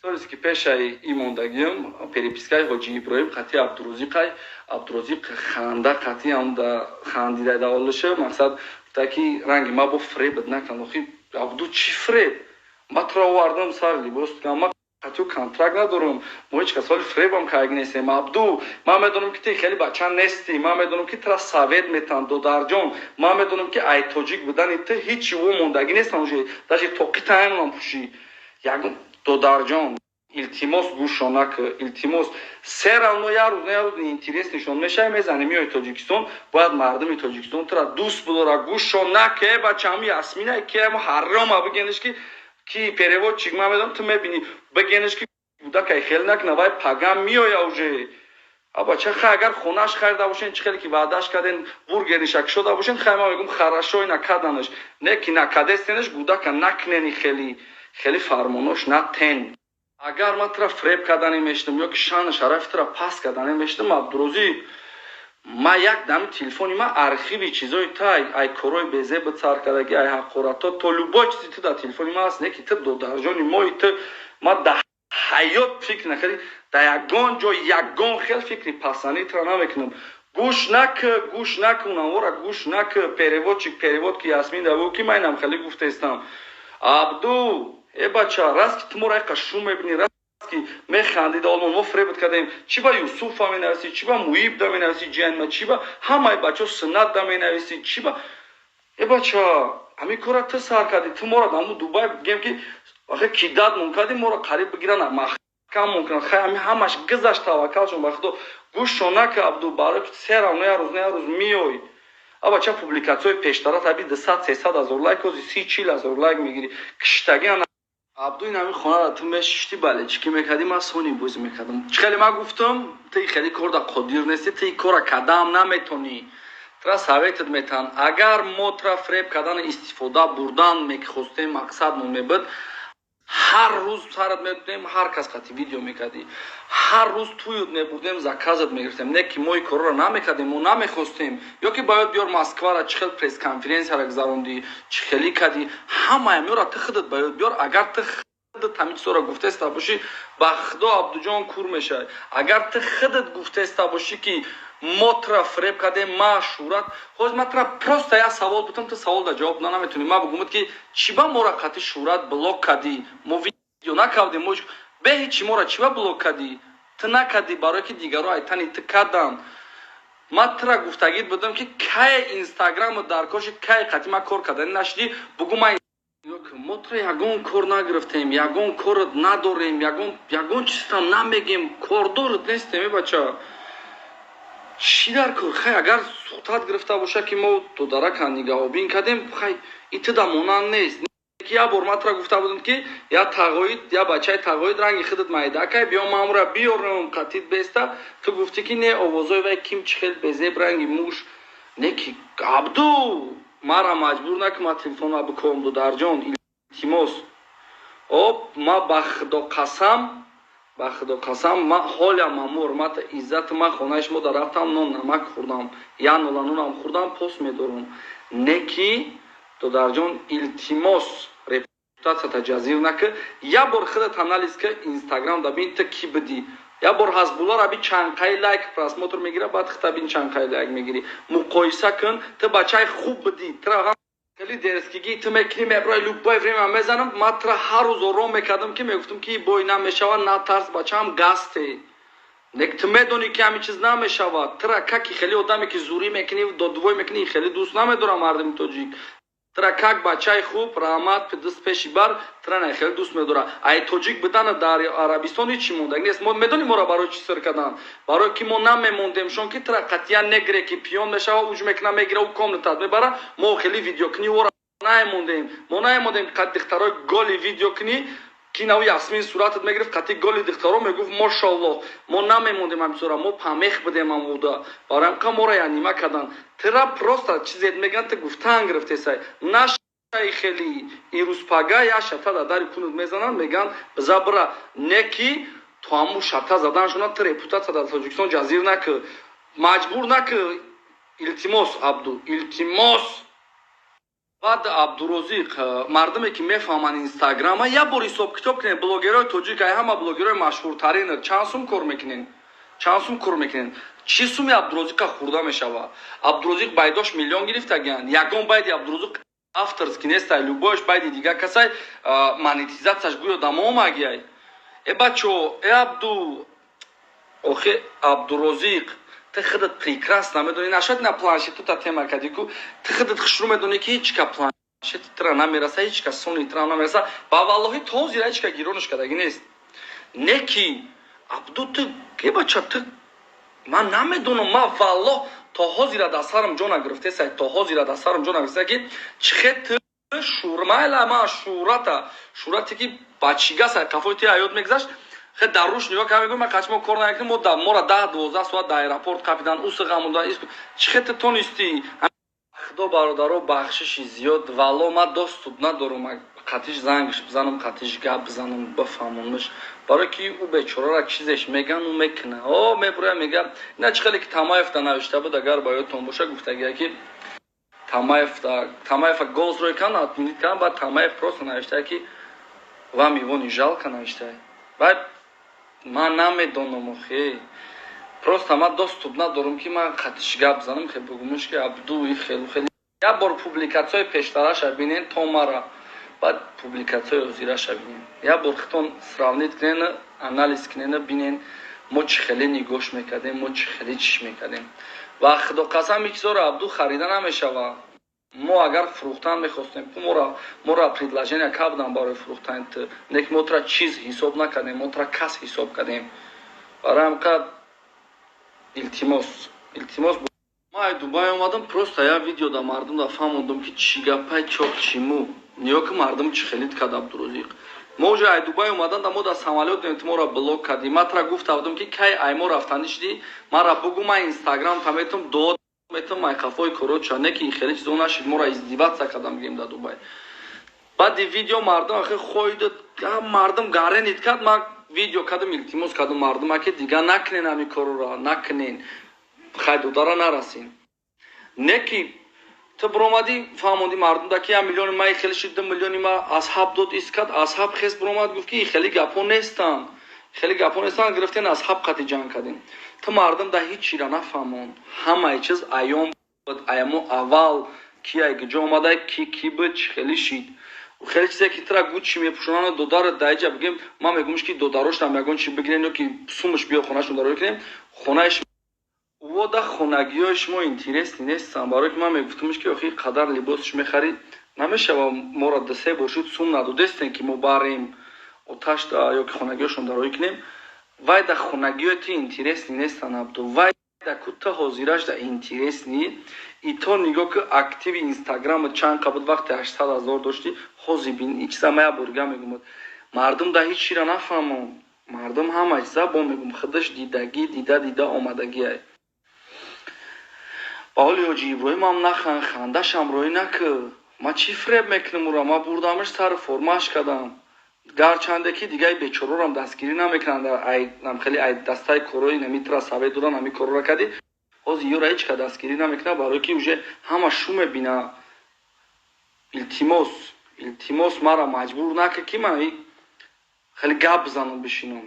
Ки пешаи имондагиам перепискаи ҳоҷи Иброҳим қати Абдурозиқ ханда қати анда хандида даволаша мақсад таки ранги ма бо фреб накан охи Абду чи фреб матро овардам сар либос ма қатио контракт надорам мо ҳеҷ кас ҳоли фребам кайг нестем Абду ман медонам ки ти хеле бача нести ман медонам ки тра совет метан додарҷон ман медонам ки ай тоҷик будани ти ҳеҷ во мондагӣ нестам уже даже тоқи таъйинам пӯшӣ ягон додарҷон илтимос гӯшо накӣ илтимос се равно як рӯз интерес нишон мешавӣ мезанӣ миёи тоҷикистон бояд мардуми тоҷикистон тра дӯст бидора гӯшо накӣ бачаам ясминай киямо ҳарома бигениш ки переводчик ман медонам ту мебинӣ бигениш ки будакай хел накна вай пагам миёя уже бача хай агар хонааш харида бошен чӣ хеле ки ваъдааш карден бургеришак шода бошен хай ман мегӯм харашои накаданаш не ки накадестенаш будака накнени хели фармонош натен агар ман тра фреб кардане мешидам ё ки шаъну шарафи тра паст кардане мешидам Абдурозӣ ман як дами телефони ман архиви чизои тай ай корои безеб цар кардаги ай ҳақоратҳо то любой чизи ту дар телефони ман аст не ки ту додарҷони мои ту ман да ҳаёт фикр накарди да ягон ҷо ягон хел фикри пасанӣ тра намекунам гӯш накунам вора гӯш накӣ переводчик перевод ки ясмин даву ки ман инам хеле гуфтаистам Абду бача раз ки ту мора шу мебинӣ раз ки механдида олмо мо фребот кардем чи ба Юсуфа менависӣ чи ба Муибда менависӣ ҷиянма чи ба ҳамаи бачаҳо Синатда менависӣ чи ба бача ҳамин кора ту сар кардӣ ту мора даму Дубай бигем ки вақте кидат мумкади мора қариб бигирана маҳкам мумкан хай ҳамаш гизаш таваккалшон ба худо гӯшо накӣ Абду барои ки се равно як рӯз миёй бача публикатсияи пештара таби 200-300 ҳазор лайк ози 30-40 ҳазор лайк мегирӣ киштаги Абду ин ҳамин хонада ту мешишти бале чӣ ки мекардӣ ман сони бозӣ мекардам чӣ хеле ман гуфтам ти хеле корда қодир нестӣ ти кора кадам наметонӣ тра советат метан агар мо тра фреб кардана истифода бурдан мехостем мақсадмон мебуд ҳар рӯз сарат медодем ҳар кас қати видео мекардӣ ҳар рӯз туюд мебурдем заказат мегирифтем не ки мо ин корро намекардем мо намехостем ё ки бояд биёр Москвара чӣ хел пресс-конференсияра гузарондӣ чӣ хеле кардӣ ҳамаям ёра ту худат бояд биёр агар ту худат ҳамин чизора гуфтаиста бошӣ ба худо Абдуҷон кур мешавад агар ту худат гуфтаиста бошӣ ки мо тра фреб кардем ма шӯрат ҳоз ман тра просто як савол бутам ту савол да ҷавоб наметонӣ ман бигумад ки чӣ ба мора қати шӯрат блок кардӣ мо видео накардем мо беҳи чӣ мора чӣ ба блок кардӣ ту накардӣ барое ки дигаро айтани ту кардан ман тра гуфтагит будам ки кай инстаграму даркоши кай қати ман кор кардани нашидӣ бугу ман мо тра ягон кор нагирифтем ягон корот надорем ягон чизтам намегем кордорот нестем бача чӣ дар кор хай агар сухтат гирифта боша ки мо додарака нигаҳобин кардем хай итида монанд нест ки як бор ман тра гуфта будам ки я тағоид я бачаи тағоид ранги худат майдакай биё мамра биёрам қатит беста ту гуфтӣ ки не овозои вай ким чӣ хел безеб ранги муш не ки Абду мара маҷбур накӣ ман телефонма бикорам додарҷон илтимос ман ба худо қасам ман ҳолям мамур мата иззати ман хонаи шумо дар рафтам нон намак хӯрдам я нола нонам хӯрдам пост медорам не ки додарҷон илтимос репутатсията ҷазир накӣ як бор худат анализ кӣ инстаграм дабин ту ки будӣ як бор ҳазбулло раби чанқаи лайк просмотр мегира баъд хитабин чанқаи лайк мегирӣ муқоиса кун ту бачаи хуб будӣ тра хеле дерзкиги ту мекунӣ меброи любое время мезанам ман тра ҳар рӯз ором мекардам ки мегуфтам ки бой намешавад натарс бачаам гасте нек ту медонӣ ки ҳамин чиз намешавад тра каки хеле одаме ки зурӣ мекунӣ додувой мекунӣ хеле дӯст намедорам мардуми тоҷик тра как бачаи хуб раҳмат дӯст пеши бар тра не хеле дӯст медора ай тоҷик будана дар арабистон ҳеҷ чӣ мондаг нест мо медонӣ мора барои чӣ сир кардан барое ки мо намемондем шон ки тра қатъиян негире ки пиён мешава уҷ мекуна мегира ӯ комнатат мебара мо хеле видеокунӣ вора наемондем қат дихтарои голи видеокунӣ ки наву ясмин суратат мегирифт қати голи дихтаро мегуфт мошаллоҳ мо намемондем ҳамчизора мо памех будем амуда барои ҳамқа мора я нима кардан тра просто чизет меган ту гуфтан гирифтесай нашаи хели ирӯзпага я шата дар дари кунут мезананд меган забра не ки ту ҳамун шата заданшона ту репутатсия дар тоҷикистон ҷазир накӣ маҷбур накӣ илтимос Абду илтимос بعد عبدالرزیق مردمی که میفهمن اینستاگرام یا بار حساب کتاب کنین بلاگرای توجیه که همه بلاگرای مشهورترین چند سوم کار میکنین چند سوم کار میکنین چی سومی عبدالرزیق خورده میشوه عبدالرزیق بایداش میلیون گرفتگن یگان باید عبدالرزیق افترز که نیست لوباش باید دیگه کسای монетизацияш гӯё дамо магияй бачо абду охе абдурозиқ ты худат прекрасно медони нашад на планшету та тема кадику ты худат хушру медони ки ҳеч ка планшети тра намераса ҳеч ка сони тра намераса ба валлоҳи то зира ҳеч ка гиронаш кадаги нест не ки абду ты ке бача ты ман намедонам ман валлоҳ то ҳозира да сарам ҷона гирифтесай то ҳозира да сарам ҷона гирифтесай ки чихет шурмайла ма шурате ки бачигаса кафои ти ҳаёт мегузашт хе дар рӯш нигоҳ ка мегӯям ман қачмо кор накунем мора 10-12 соат дар аэропорт капидан усиғамуда чихете тонисти худо бародаро бахшиши зиёд валло ман доступ надорам қатиш зангш бизанам қатиш гап бизанам бафаҳмонаш барои ки ӯ бечорара чизеш меган ӯ мекуна мебурая мега ина чӣ хеле ки тамаевда навишта буд агар ба ёдтон боша гуфтагия ки тамаев голзрой кан отменить кан баъд тамаев просто навишта ки вам его не жалко навишта баъд ман намедонам охе просто ман доступ надорам ки ман қатиш гап занам хе бугумаш ки абдуи хелу хеле як бор публикатсияи пештараша бинен то мара баъд публикатсияи ҳозираша бинен як бор хитон сравнит кунен анализ кунен бинен мо чӣ хеле нигоҳш мекардем мо чӣ хеле чиш мекардем ва худо қасам икзора абду харида намешава мо агар фурӯхтан мехостем мора предложение кардам барои фурӯхтан нек мотра чиз ҳисоб накардем мотра кас ҳисоб кардем барамка илтимос ман дубай омадам просто як видео да мардум да фаҳмондам ки чӣ гапай чоқ чиму ниё ки мардум чӣ хелит кард абдурозиқ мо уҷа ай дубай омадан да мо да самолёт мора блок кардем матра гуфтавдам ки кай ай мо рафтанӣ шуди мара бугу ман инстаграм та метам дод метам майқафои короча не ки хеле чизо нашид мора издиватсия кардам гем да дубай баъди видео мардум ахе хоида мардум гаренит кард ман видео кардам илтимос кардам мардума ки дига накунен ҳами корора накунен хайдудара нарасин не ки تو برآمدی فهمیدی مردم دکی 1 میلیون مای خیلی شد 2 میلیون ما اصحاب داد اسکات اصحاب خیس برآمد گفت که خیلی گپون نیستن گرفتن اصحاب قتی جنگ کردن تو مردم ده هیچ چیزا نفهمون همه چیز ایام بود ایامو اول کی اگه جا اومده کی بود خیلی شید و خیلی چیزا که ترا گوچی میپوشونن دودار دایجا بگیم ما میگمش که دوداروش هم میگن چی بگیرن که سومش بیا خونهشون دارو کنیم خونهش вода хонагиёш мо интересни нестан барои ки ман мегуфтамш ки охи қадар либосш мехарид намешава мора се бошид сум надодестен ки мо барем оташ да ё ки хонагиёшон дароӣ кунем вай да хонагиё ти интересни нестан абду вай да ку та ҳозираш да интересни и то нигоҳ ки активи инстаграма чанд ка буд вақте 800 000 дошти ҳози бин и чиза мая бурга мегумад мардум да ҳеч чира нафаҳмон мардум ҳама чиза бо мегум худаш дидагӣ дида омадагиай баҳоли ҳоҷи иброҳим ҳам нахан хандашам рӯй накӣ ма чӣ фреб мекунам ура ма бурдамаш сар формаш кардам гарчанде ки дигаи бечорорам дастгирӣ намекунанд хеле ай дастаи корои намитра савед додан ҳами корора кардӣ ҳози ёра ҳеч ка дастгирӣ намекунад барои ки уже ҳама шу мебина илтимос мара маҷбур накӣ ки ман хеле гап бизанам бишинам